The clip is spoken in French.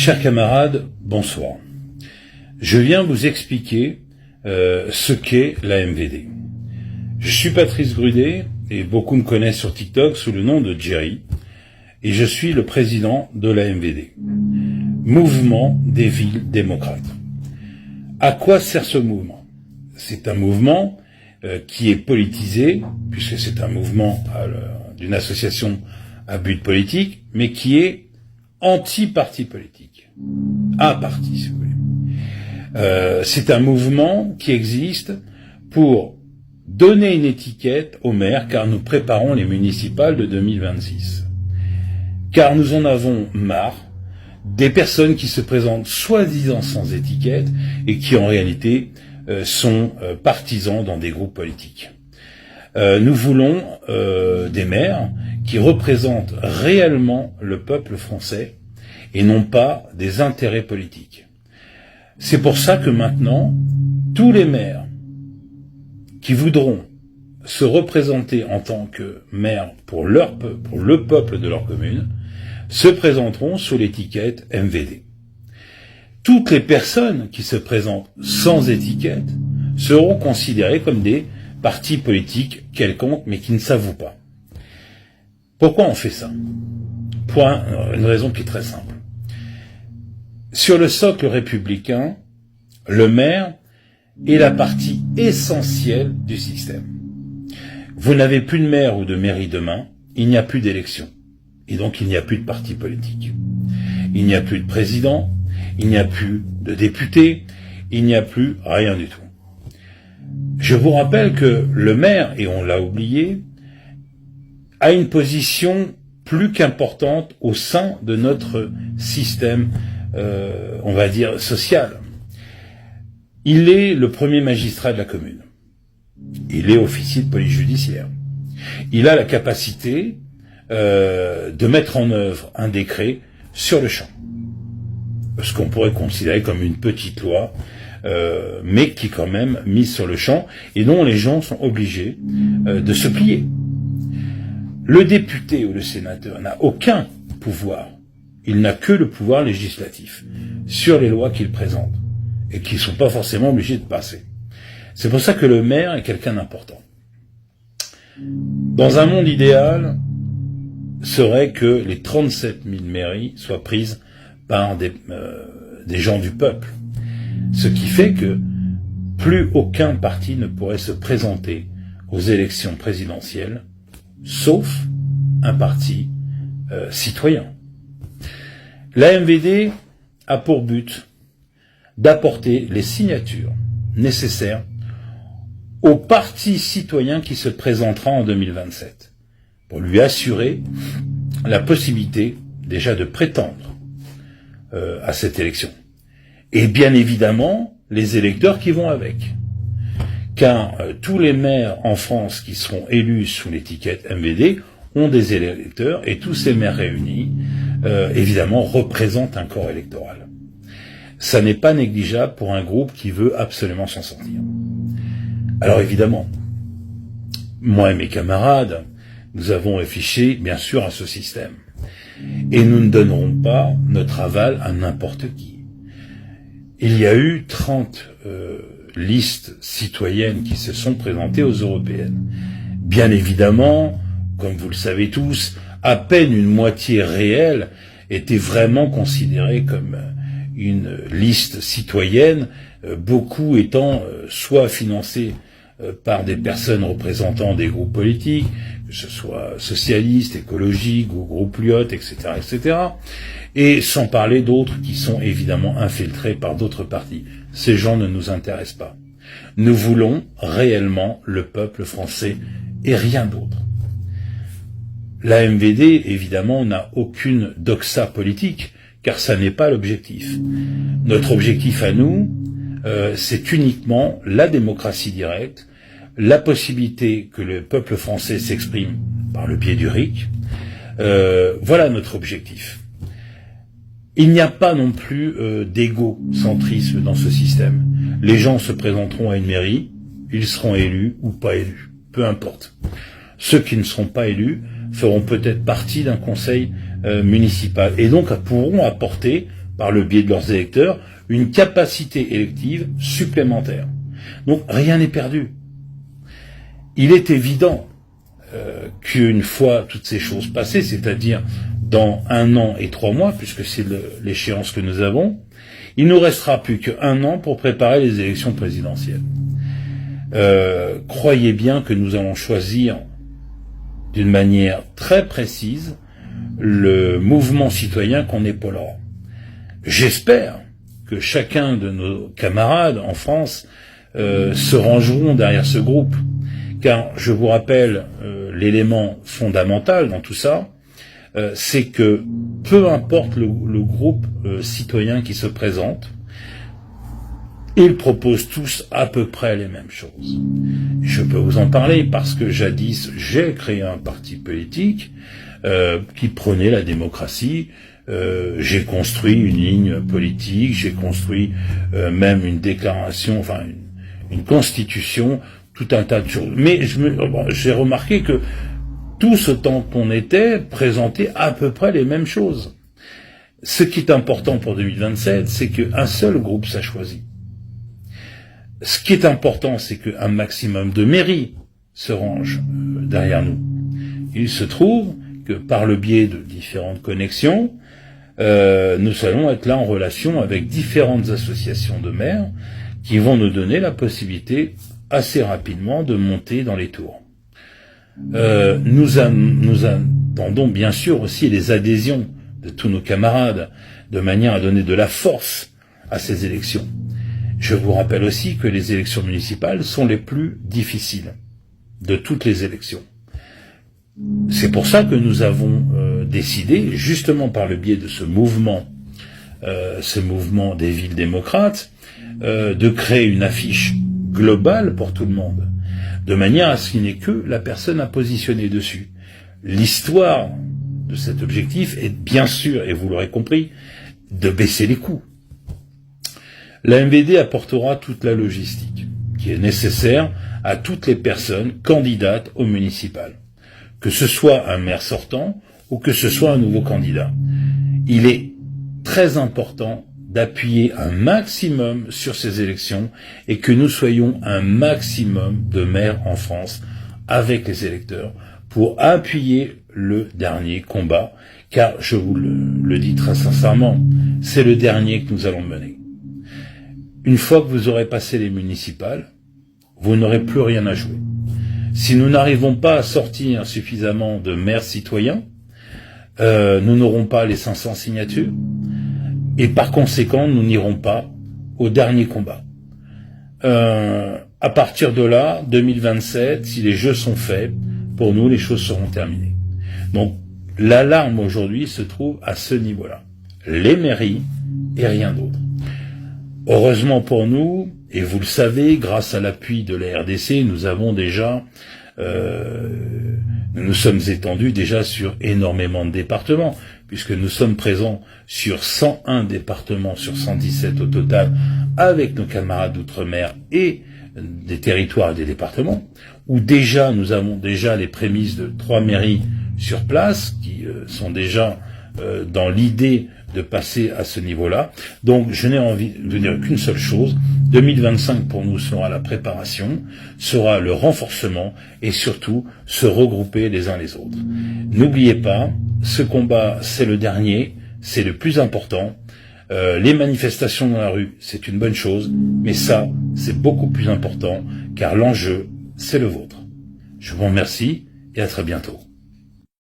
Chers camarades, bonsoir. Je viens vous expliquer ce qu'est la MVD. Je suis Patrice Grudet et beaucoup me connaissent sur TikTok sous le nom de Jerry et je suis le président de la MVD, Mouvement des villes démocrates. À quoi sert ce mouvement ? C'est un mouvement qui est politisé, puisque c'est un mouvement d'une association à but politique, mais qui est anti-parti politique. A-parti, si vous voulez. C'est un mouvement qui existe pour donner une étiquette aux maires, car nous préparons les municipales de 2026. Car nous en avons marre des personnes qui se présentent soi-disant sans étiquette et qui en réalité sont partisans dans des groupes politiques. Nous voulons des maires qui représentent réellement le peuple français et non pas des intérêts politiques. C'est pour ça que maintenant, tous les maires qui voudront se représenter en tant que maires pour le peuple de leur commune, se présenteront sous l'étiquette MVD. Toutes les personnes qui se présentent sans étiquette seront considérées comme des partis politiques quelconques, mais qui ne s'avouent pas. Pourquoi on fait ça ? Pour une raison qui est très simple. Sur le socle républicain, le maire est la partie essentielle du système. Vous n'avez plus de maire ou de mairie demain, il n'y a plus d'élection. Et donc il n'y a plus de parti politique. Il n'y a plus de président, il n'y a plus de député, il n'y a plus rien du tout. Je vous rappelle que le maire, et on l'a oublié, a une position plus qu'importante au sein de notre système, on va dire, social. Il est le premier magistrat de la commune. Il est officier de police judiciaire. Il a la capacité de mettre en œuvre un décret sur le champ. Ce qu'on pourrait considérer comme une petite loi, mais qui est quand même mise sur le champ et dont les gens sont obligés de se plier. Le député ou le sénateur n'a aucun pouvoir. Il n'a que le pouvoir législatif sur les lois qu'il présente et qui ne sont pas forcément obligés de passer. C'est pour ça que le maire est quelqu'un d'important. Dans un monde idéal, serait que les 37 000 mairies soient prises par des gens du peuple. Ce qui fait que plus aucun parti ne pourrait se présenter aux élections présidentielles, sauf un parti citoyen. La MVD a pour but d'apporter les signatures nécessaires au parti citoyen qui se présentera en 2027. Pour lui assurer la possibilité déjà de prétendre à cette élection. Et bien évidemment, les électeurs qui vont avec. Car tous les maires en France qui seront élus sous l'étiquette MVD ont des électeurs et tous ces maires réunis, évidemment, représentent un corps électoral. Ça n'est pas négligeable pour un groupe qui veut absolument s'en sortir. Alors évidemment, moi et mes camarades, nous avons réfléchi, bien sûr, à ce système. Et nous ne donnerons pas notre aval à n'importe qui. Il y a eu 30 listes citoyennes qui se sont présentées aux européennes. Bien évidemment, comme vous le savez tous, à peine une moitié réelle était vraiment considérée comme une liste citoyenne, beaucoup étant soit financées par des personnes représentant des groupes politiques, que ce soit socialistes, écologiques ou groupes Lyot, etc., etc., et sans parler d'autres qui sont évidemment infiltrés par d'autres partis. Ces gens ne nous intéressent pas. Nous voulons réellement le peuple français et rien d'autre. La MVD, évidemment, n'a aucune doxa politique, car ça n'est pas l'objectif. Notre objectif à nous, c'est uniquement la démocratie directe, la possibilité que le peuple français s'exprime par le biais du RIC. Voilà notre objectif. Il n'y a pas non plus d'égocentrisme dans ce système. Les gens se présenteront à une mairie, ils seront élus ou pas élus, peu importe. Ceux qui ne seront pas élus feront peut-être partie d'un conseil municipal et donc pourront apporter par le biais de leurs électeurs, une capacité élective supplémentaire. Donc rien n'est perdu. Il est évident qu'une fois toutes ces choses passées, c'est-à-dire dans 1 an et 3 mois, puisque c'est l'échéance que nous avons, il nous restera plus qu'1 an pour préparer les élections présidentielles. Croyez bien que nous allons choisir d'une manière très précise le mouvement citoyen qu'on épaulera. J'espère que chacun de nos camarades en France se rangeront derrière ce groupe, car je vous rappelle l'élément fondamental dans tout ça, c'est que peu importe le groupe citoyen qui se présente, ils proposent tous à peu près les mêmes choses. Je peux vous en parler parce que jadis j'ai créé un parti politique qui prônait la démocratie. J'ai construit une ligne politique, j'ai construit même une déclaration, enfin une constitution, tout un tas de choses. Mais j'ai remarqué que tous autant qu'on était présentait à peu près les mêmes choses. Ce qui est important pour 2027, c'est qu'un seul groupe s'est choisi. Ce qui est important, c'est qu'un maximum de mairies se rangent derrière nous. Il se trouve que par le biais de différentes connexions, nous allons être là en relation avec différentes associations de maires qui vont nous donner la possibilité assez rapidement de monter dans les tours. Nous attendons bien sûr aussi les adhésions de tous nos camarades, de manière à donner de la force à ces élections. Je vous rappelle aussi que les élections municipales sont les plus difficiles de toutes les élections. C'est pour ça que nous avons décidé, justement par le biais de ce mouvement des villes démocrates, de créer une affiche globale pour tout le monde, de manière à ce qu'il n'y ait que la personne à positionner dessus. L'histoire de cet objectif est bien sûr, et vous l'aurez compris, de baisser les coûts. La MVD apportera toute la logistique qui est nécessaire à toutes les personnes candidates au municipal, que ce soit un maire sortant ou que ce soit un nouveau candidat. Il est très important d'appuyer un maximum sur ces élections et que nous soyons un maximum de maires en France avec les électeurs pour appuyer le dernier combat, car je vous le dis très sincèrement, c'est le dernier que nous allons mener. Une fois que vous aurez passé les municipales, vous n'aurez plus rien à jouer. Si nous n'arrivons pas à sortir suffisamment de maires citoyens, nous n'aurons pas les 500 signatures, et par conséquent, nous n'irons pas au dernier combat. À partir de là, 2027, si les jeux sont faits, pour nous, les choses seront terminées. Donc, l'alarme aujourd'hui se trouve à ce niveau-là. Les mairies et rien d'autre. Heureusement pour nous, et vous le savez, grâce à l'appui de la RDC, nous avons déjà, nous sommes étendus déjà sur énormément de départements, puisque nous sommes présents sur 101 départements sur 117 au total, avec nos camarades d'outre-mer et des territoires et des départements, où déjà nous avons déjà les prémices de 3 mairies sur place, qui sont déjà dans l'idée de passer à ce niveau-là. Donc je n'ai envie de dire qu'une seule chose, 2025 pour nous sera la préparation, sera le renforcement et surtout se regrouper les uns les autres. N'oubliez pas, ce combat c'est le dernier, c'est le plus important. Les manifestations dans la rue, c'est une bonne chose, mais ça, c'est beaucoup plus important, car l'enjeu, c'est le vôtre. Je vous remercie et à très bientôt.